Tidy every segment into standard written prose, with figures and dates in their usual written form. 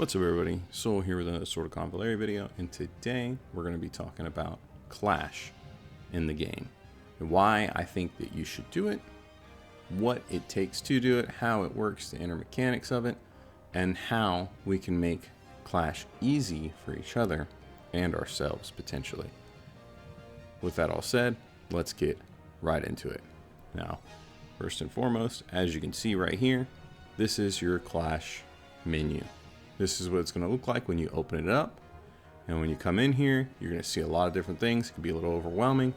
What's up, everybody? Soul here with another Sword of Convalary video, and today we're going to be talking about Clash in the game and why I think that you should do it, what it takes to do it, how it works, the inner mechanics of it, and how we can make Clash easy for each other and ourselves potentially. With that all said, let's get right into it. Now, first and foremost, as you can see right here, this is your Clash menu. This is what it's going to look like when you open it up. And when you come in here, you're going to see a lot of different things. It can be a little overwhelming.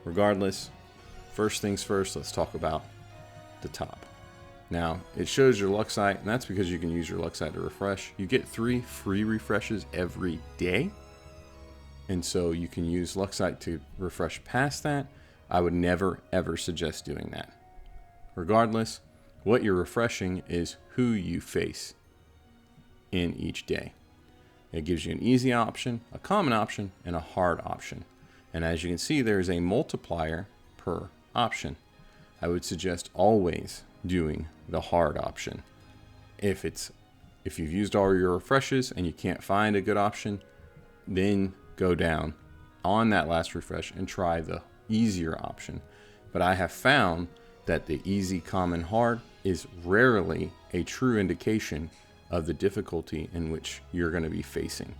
Regardless, first things first, let's talk about the top. Now, it shows your luck site, and that's because you can use your luck site to refresh. You get 3 free refreshes every day. And so you can use luck site to refresh past that. I would never, ever suggest doing that. Regardless, what you're refreshing is who you face in each day. It gives you an easy option, a common option, and a hard option. And as you can see, there's a multiplier per option. I would suggest always doing the hard option. If you've used all your refreshes and you can't find a good option, then go down on that last refresh and try the easier option. But I have found that the easy, common, hard is rarely a true indication of the difficulty in which you're going to be facing.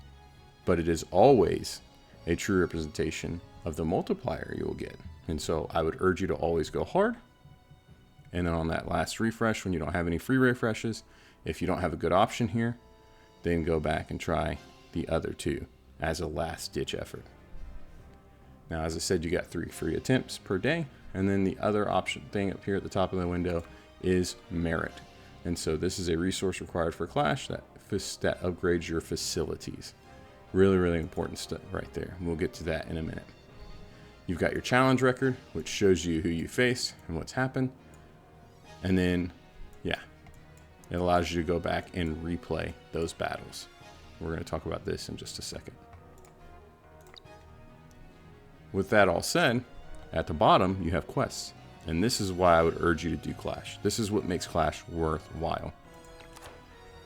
But it is always a true representation of the multiplier you will get. And so I would urge you to always go hard. And then on that last refresh, when you don't have any free refreshes, if you don't have a good option here, then go back and try the other 2 as a last ditch effort. Now, as I said, you got 3 free attempts per day. And then the other option thing up here at the top of the window is merit. And so this is a resource required for Clash that upgrades your facilities. Really, really important stuff right there. We'll get to that in a minute. You've got your challenge record, which shows you who you face and what's happened. And then, yeah, it allows you to go back and replay those battles. We're going to talk about this in just a second. With that all said, at the bottom, you have quests. And this is why I would urge you to do Clash. This is what makes Clash worthwhile.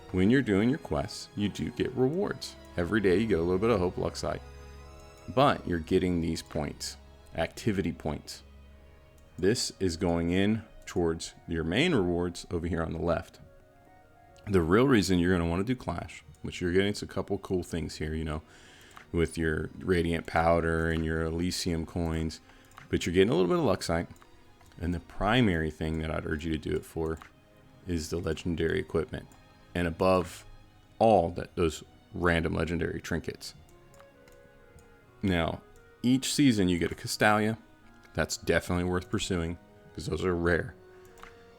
When you're doing your quests, you do get rewards. Every day you get a little bit of hope, luck site. But you're getting these points, activity points. This is going in towards your main rewards over here on the left. The real reason you're going to want to do Clash, which you're getting a couple cool things here, you know, with your Radiant Powder and your Elysium coins, but you're getting a little bit of luck site. And the primary thing that I'd urge you to do it for is the legendary equipment. And above all, those random legendary trinkets. Now, each season you get a Castalia. That's definitely worth pursuing because those are rare.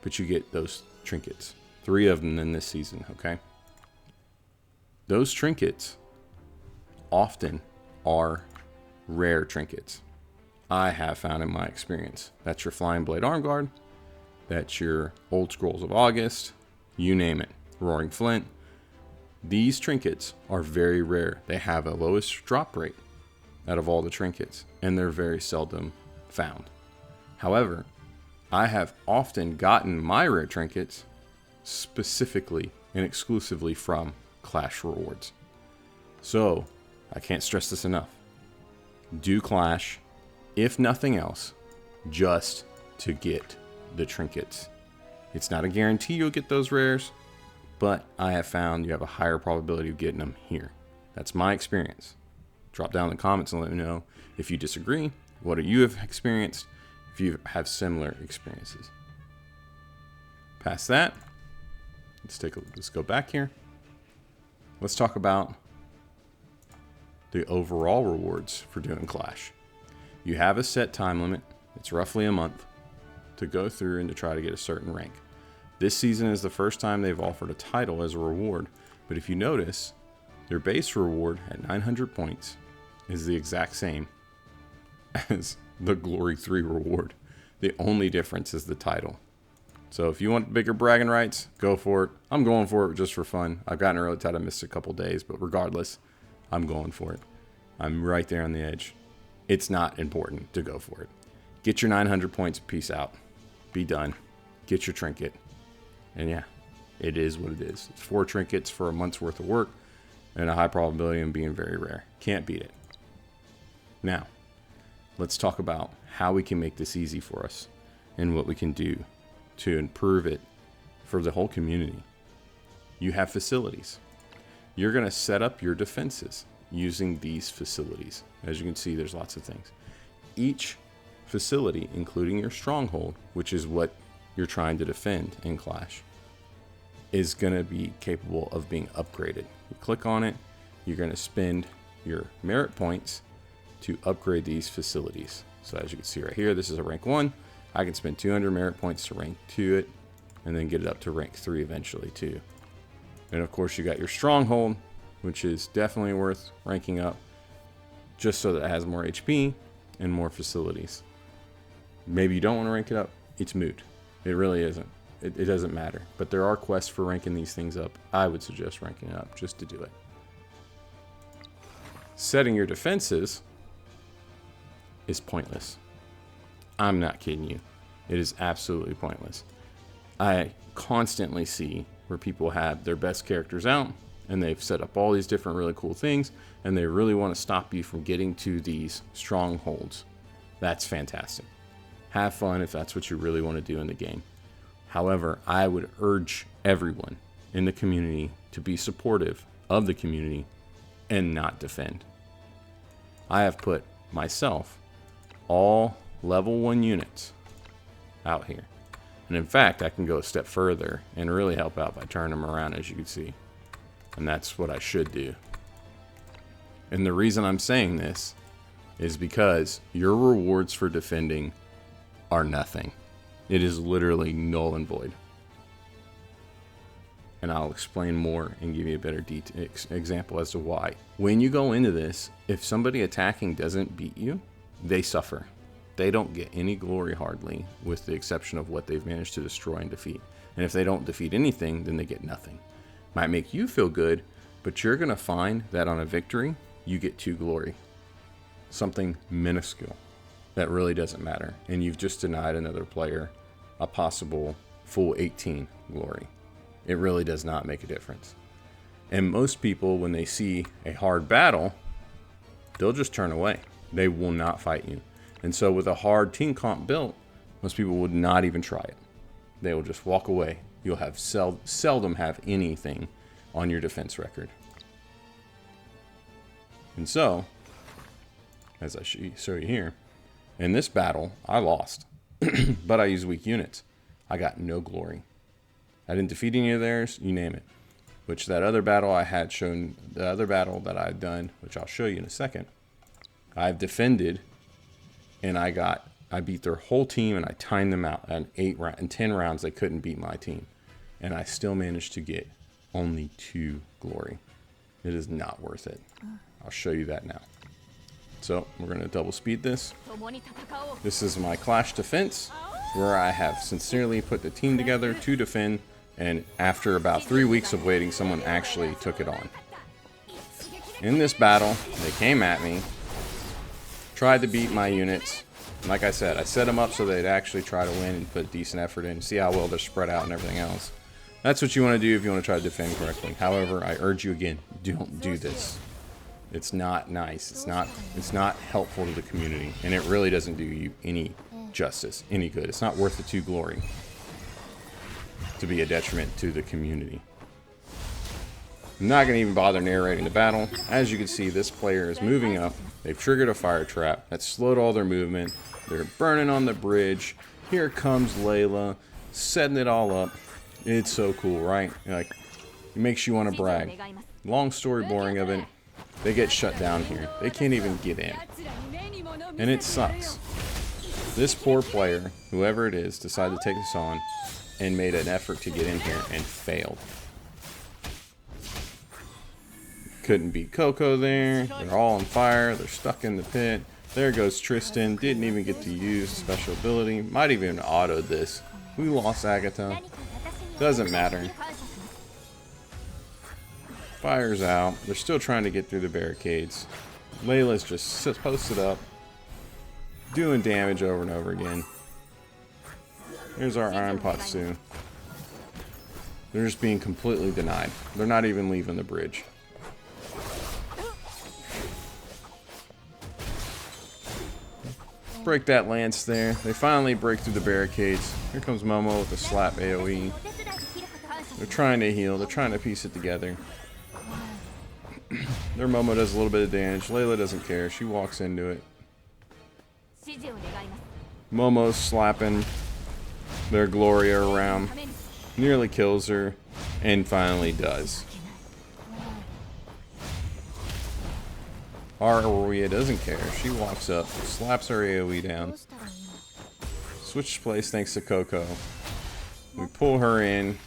But you get those trinkets. 3 of them in this season, okay? Those trinkets often are rare trinkets. I have found in my experience. That's your Flying Blade Arm Guard. That's your Old Scrolls of August. You name it. Roaring Flint. These trinkets are very rare. They have a lowest drop rate out of all the trinkets, and they're very seldom found. However, I have often gotten my rare trinkets specifically and exclusively from Clash rewards. So, I can't stress this enough. Do Clash, if nothing else, just to get the trinkets. It's not a guarantee you'll get those rares, but I have found you have a higher probability of getting them here. That's my experience. Drop down in the comments and let me know if you disagree, what you have experienced, if you have similar experiences. Past that, let's go back here. Let's talk about the overall rewards for doing Clash. You have a set time limit. It's roughly a month to go through and to try to get a certain rank. This season is the first time they've offered a title as a reward. But if you notice, their base reward at 900 points is the exact same as the Glory 3 reward. The only difference is the title. So if you want bigger bragging rights, go for it. I'm going for it just for fun. I've gotten early tide. I missed a couple days, but regardless, I'm going for it. I'm right there on the edge. It's not important to go for it. Get your 900 points, peace out. Be done. Get your trinket. And yeah, It is what it is. It's 4 trinkets for a month's worth of work and a high probability of being very rare. Can't beat it. Now, let's talk about how we can make this easy for us and what we can do to improve it for the whole community. You have facilities. You're going to set up your defenses using these facilities. As you can see, there's lots of things. Each facility, including your stronghold, which is what you're trying to defend in Clash, is going to be capable of being upgraded. You click on it, you're going to spend your merit points to upgrade these facilities. So as you can see right here, this is a rank 1. I can spend 200 merit points to rank 2 it, and then get it up to rank 3 eventually too. And of course you got your stronghold, which is definitely worth ranking up just so that it has more HP and more facilities. Maybe you don't want to rank it up, it's moot. It really isn't. It doesn't matter. But there are quests for ranking these things up. I would suggest ranking it up just to do it. Setting your defenses is pointless. I'm not kidding you. It is absolutely pointless. I constantly see where people have their best characters out and they've set up all these different really cool things and they really want to stop you from getting to these strongholds. That's fantastic. Have fun if that's what you really want to do in the game. However, I would urge everyone in the community to be supportive of the community and not defend. I have put myself all level 1 units out here. And in fact, I can go a step further and really help out by turning them around, as you can see. And that's what I should do. And the reason I'm saying this is because your rewards for defending are nothing. It is literally null and void. And I'll explain more and give you a better example as to why. When you go into this, if somebody attacking doesn't beat you, they suffer. They don't get any glory hardly, with the exception of what they've managed to destroy and defeat. And if they don't defeat anything, then they get nothing. Might make you feel good, but you're going to find that on a victory, you get 2 glory. Something minuscule that really doesn't matter. And you've just denied another player a possible full 18 glory. It really does not make a difference. And most people, when they see a hard battle, they'll just turn away. They will not fight you. And so with a hard team comp built, most people would not even try it. They will just walk away. You'll have seldom have anything on your defense record. And so, as I show you here, in this battle, I lost. But I used weak units. I got no glory. I didn't defeat any of theirs, you name it. Which that other battle I had shown, the other battle that I had done, which I'll show you in a second, I've defended, and I beat their whole team, and I timed them out. In 10 rounds, they couldn't beat my team. And I still managed to get only 2 glory. It is not worth it. I'll show you that now. So we're going to double speed this. This is my Clash defense, where I have sincerely put the team together to defend, and after about 3 weeks of waiting, someone actually took it on. In this battle, they came at me, tried to beat my units. And like I said, I set them up so they'd actually try to win and put decent effort in, see how well they're spread out and everything else. That's what you want to do if you want to try to defend correctly. However, I urge you again, don't do this. It's not nice. It's not helpful to the community, and it really doesn't do you any justice, any good. It's not worth the 2 glory to be a detriment to the community. I'm not going to even bother narrating the battle. As you can see, this player is moving up. They've triggered a fire trap that slowed all their movement. They're burning on the bridge. Here comes Layla, setting it all up. It's so cool, right? Like, it makes you want to brag. Long story boring of it. They get shut down here. They can't even get in. And it sucks. This poor player, whoever it is, decided to take this on and made an effort to get in here and failed. Couldn't beat Coco there. They're all on fire. They're stuck in the pit. There goes Tristan. Didn't even get to use special ability. Might even autoed this. We lost Agatha. Doesn't matter. Fire's out. They're still trying to get through the barricades. Layla's just posted up, doing damage over and over again. Here's our Iron Potsu. They're just being completely denied. They're not even leaving the bridge. Break that lance there. They finally break through the barricades. Here comes Momo with a slap AoE. They're trying to heal. They're trying to piece it together. Their Momo does a little bit of damage. Layla doesn't care. She walks into it. Momo's slapping their Gloria around. Nearly kills her. And finally does. Aruya doesn't care. She walks up, slaps her AoE down. Switch place thanks to Coco. We pull her in.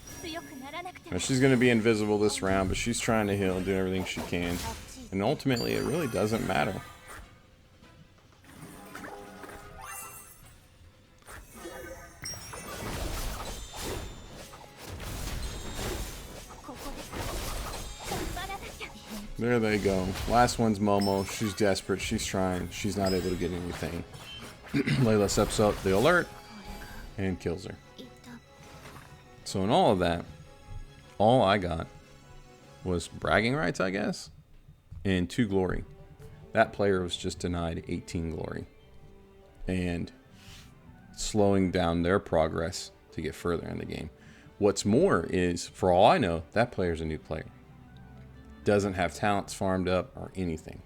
Now she's going to be invisible this round, but she's trying to heal, do everything she can. And ultimately, it really doesn't matter. There they go. Last one's Momo. She's desperate. She's trying. She's not able to get anything. Layla steps up the alert and kills her. So in all of that, all I got was bragging rights, I guess, and 2 glory. That player was just denied 18 glory. And slowing down their progress to get further in the game. What's more is, for all I know, that player's a new player. Doesn't have talents farmed up or anything.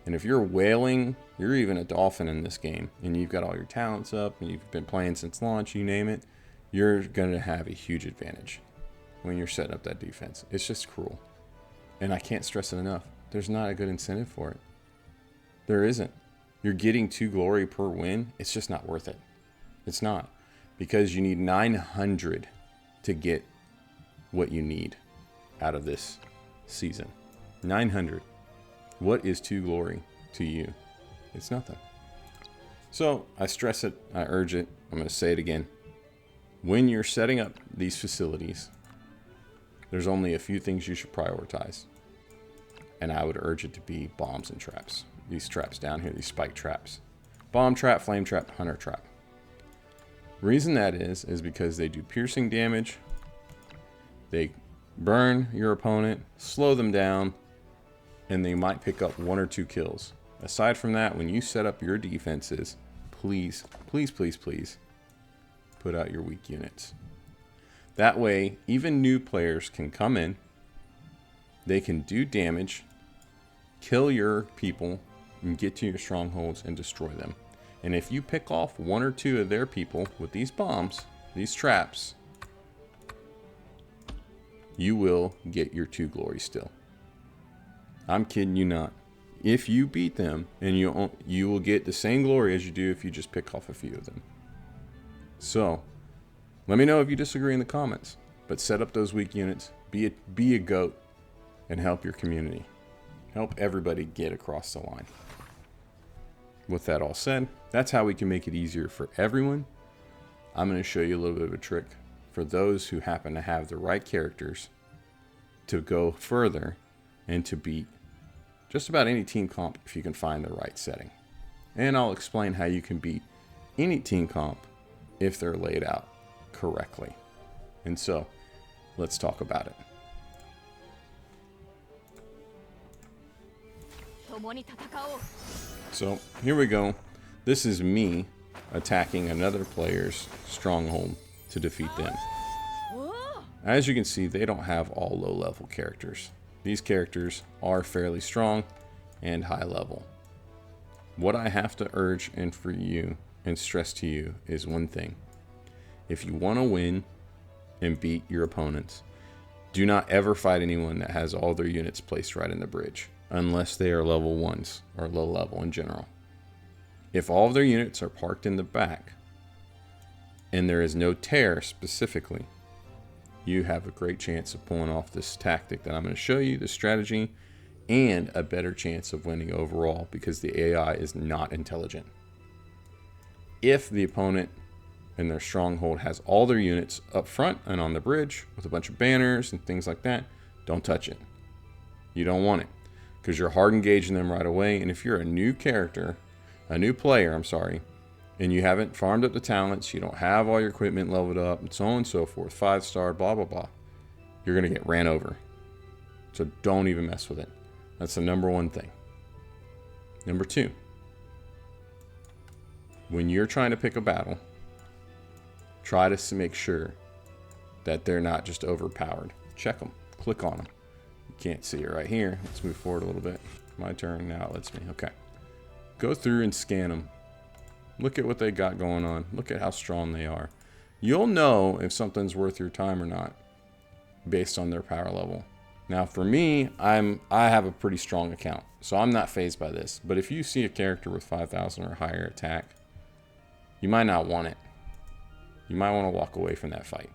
And if you're whaling, you're even a dolphin in this game, and you've got all your talents up, and you've been playing since launch, you name it, you're going to have a huge advantage when you're setting up that defense. It's just cruel. And I can't stress it enough. There's not a good incentive for it. There isn't. You're getting 2 glory per win. It's just not worth it. It's not. Because you need 900 to get what you need out of this season. 900. What is 2 glory to you? It's nothing. So I stress it. I urge it. I'm going to say it again. When you're setting up these facilities, there's only a few things you should prioritize. And I would urge it to be bombs and traps. These traps down here, these spike traps. Bomb trap, flame trap, hunter trap. Reason that is because they do piercing damage. They burn your opponent, slow them down, and they might pick up 1 or 2 kills. Aside from that, when you set up your defenses, please, please, please, please put out your weak units. That way, even new players can come in, they can do damage, kill your people, and get to your strongholds and destroy them. And if you pick off 1 or 2 of their people with these bombs, these traps, you will get your 2 glory still. I'm kidding you not. If you beat them, and you will get the same glory as you do if you just pick off a few of them. So, let me know if you disagree in the comments. But set up those weak units, be a goat, and help your community. Help everybody get across the line. With that all said, that's how we can make it easier for everyone. I'm going to show you a little bit of a trick for those who happen to have the right characters to go further and to beat just about any team comp if you can find the right setting. And I'll explain how you can beat any team comp if they're laid out correctly. And so, let's talk about it. So, here we go. This is me attacking another player's stronghold to defeat them. As you can see, they don't have all low-level characters. These characters are fairly strong and high level. What I have to urge and for you and stress to you is one thing. If you want to win and beat your opponents, do not ever fight anyone that has all their units placed right in the bridge, unless they are level 1s or low level in general. If all of their units are parked in the back and there is no tear specifically, you have a great chance of pulling off this tactic that I'm going to show you, this strategy, and a better chance of winning overall because the AI is not intelligent. If the opponent and their stronghold has all their units up front and on the bridge with a bunch of banners and things like that, don't touch it. You don't want it because you're hard engaging them right away. And if you're a new character, a new player, and you haven't farmed up the talents, you don't have all your equipment leveled up, and so on and so forth, 5-star, blah, blah, blah. you're going to get ran over. So don't even mess with it. That's the number one thing. Number two, when you're trying to pick a battle, try to make sure that they're not just overpowered. Check them. Click on them. You can't see it right here. Let's move forward a little bit. My turn. Now it lets me. Okay. Go through and scan them. Look at what they got going on. Look at how strong they are. You'll know if something's worth your time or not based on their power level. Now for me, I have a pretty strong account, so I'm not fazed by this. But if you see a character with 5,000 or higher attack, you might not want it. You might want to walk away from that fight.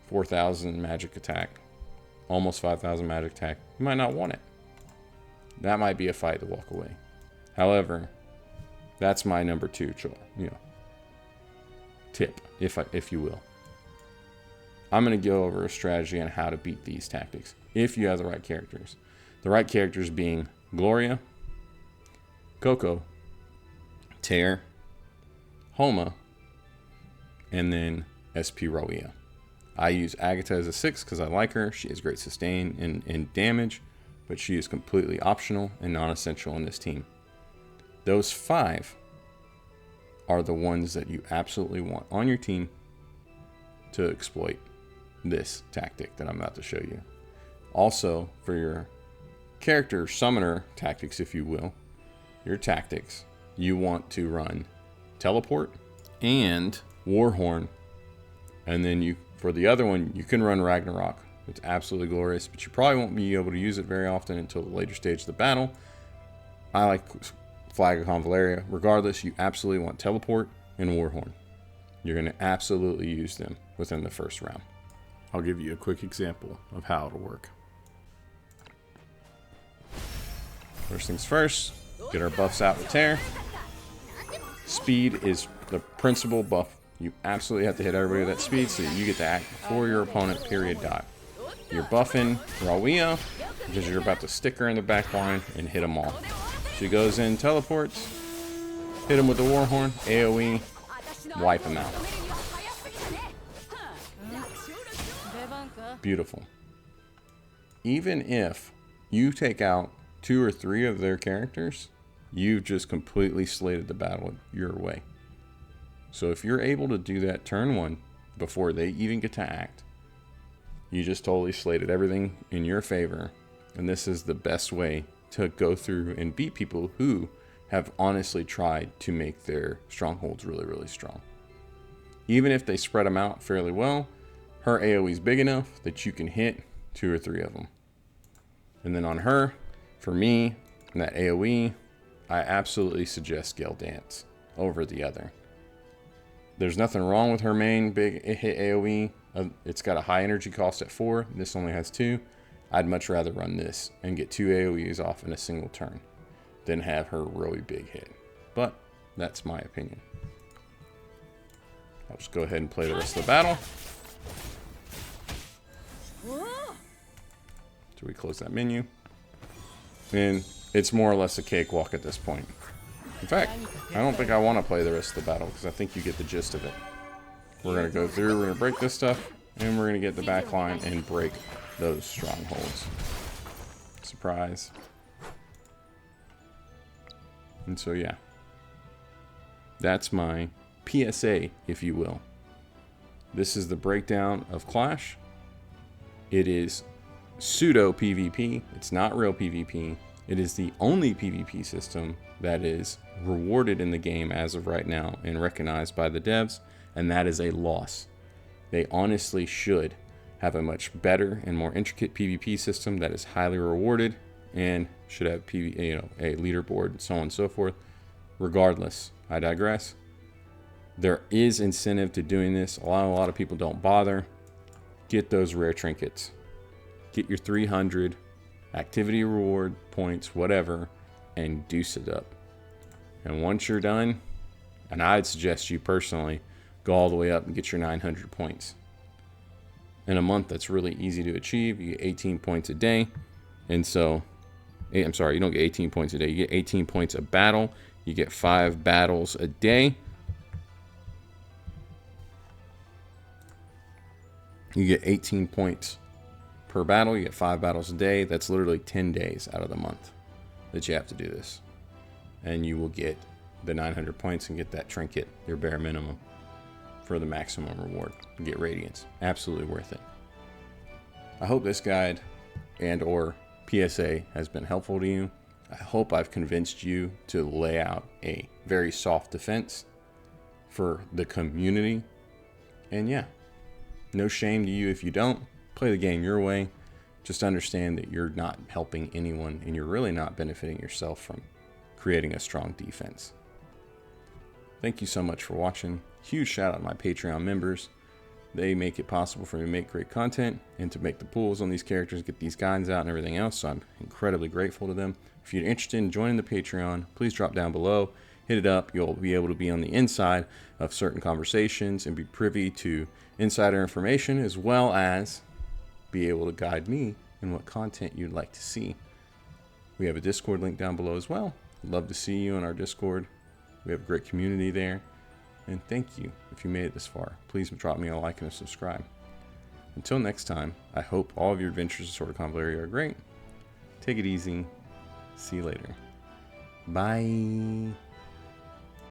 4,000 magic attack, almost 5,000 magic attack. You might not want it. That might be a fight to walk away. However, that's my number two tip, if you will. I'm going to go over a strategy on how to beat these tactics if you have the right characters. The right characters being Gloria, Coco, Tear, Homa, and then SP Rowea. I use Agatha as a 6 because I like her. She has great sustain and damage, but she is completely optional and non-essential in this team. Those 5 are the ones that you absolutely want on your team to exploit this tactic that I'm about to show you. Also, for your character summoner tactics, if you will, your tactics, you want to run Teleport and Warhorn. And then for the other one, you can run Ragnarok. It's absolutely glorious, but you probably won't be able to use it very often until the later stage of the battle. I like Flag of Convalaria. Regardless, you absolutely want Teleport and Warhorn. You're going to absolutely use them within the first round. I'll give you a quick example of how it'll work. First things first, get our buffs out with Tear. Speed is the principal buff. You absolutely have to hit everybody with that speed so that you get to act before your opponent, period, dot. You're buffing Rowea because you're about to stick her in the back line and hit them all. She goes in, teleports, hit him with the Warhorn, AoE, wipe him out. Beautiful. Even if you take out 2 or 3 of their characters, you've just completely slated the battle your way. So if you're able to do that turn 1 before they even get to act, you just totally slated everything in your favor. And this is the best way to go through and beat people who have honestly tried to make their strongholds really, really strong. Even if they spread them out fairly well, her AoE is big enough that you can hit 2 or 3 of them. And then on her, for me, in that AoE, I absolutely suggest Gale Dance over the other. There's nothing wrong with her main big hit AoE. It's got a high energy cost at 4. This only has 2. I'd much rather run this and get 2 AoEs off in a single turn than have her really big hit. But that's my opinion. I'll just go ahead and play the rest of the battle. So we close that menu. And it's more or less a cakewalk at this point. In fact, I don't think I want to play the rest of the battle because I think you get the gist of it. We're going to go through, we're going to break this stuff, and we're going to get the back line and break those strongholds. Surprise. And so yeah, that's my PSA, if you will. This is the breakdown of Clash. It is pseudo PvP. It's not real PvP. It is the only PvP system that is rewarded in the game as of right now and recognized by the devs, and that is a loss. They honestly should have a much better and more intricate PvP system that is highly rewarded and should have a leaderboard and so on and so forth. Regardless, I digress. There is incentive to doing this. A lot of people don't bother. Get those rare trinkets. Get your 300 activity reward points, whatever, and deuce it up. And once you're done, and I'd suggest you personally go all the way up and get your 900 points. In a month, that's really easy to achieve. You get 18 points a day. And so, I'm sorry, you don't get 18 points a day. You get 18 points a battle. You get 5 battles a day. You get 18 points per battle. You get 5 battles a day. That's literally 10 days out of the month that you have to do this. And you will get the 900 points and get that trinket, your bare minimum, for the maximum reward. You get radiance. Absolutely worth it. I hope this guide and or PSA has been helpful to you. I hope I've convinced you to lay out a very soft defense for the community. And yeah, no shame to you if you don't. Play the game your way. Just understand that you're not helping anyone and you're really not benefiting yourself from creating a strong defense. Thank you so much for watching. Huge shout out to my Patreon members. They make it possible for me to make great content and to make the pools on these characters, get these guides out and everything else. So I'm incredibly grateful to them. If you're interested in joining the Patreon, please drop down below, hit it up. You'll be able to be on the inside of certain conversations and be privy to insider information, as well as be able to guide me in what content you'd like to see. We have a Discord link down below as well. I'd love to see you in our Discord. We have a great community there. And thank you if you made it this far. Please drop me a like and a subscribe. Until next time, I hope all of your adventures in Sword of Convaleria are great. Take it easy. See you later. Bye.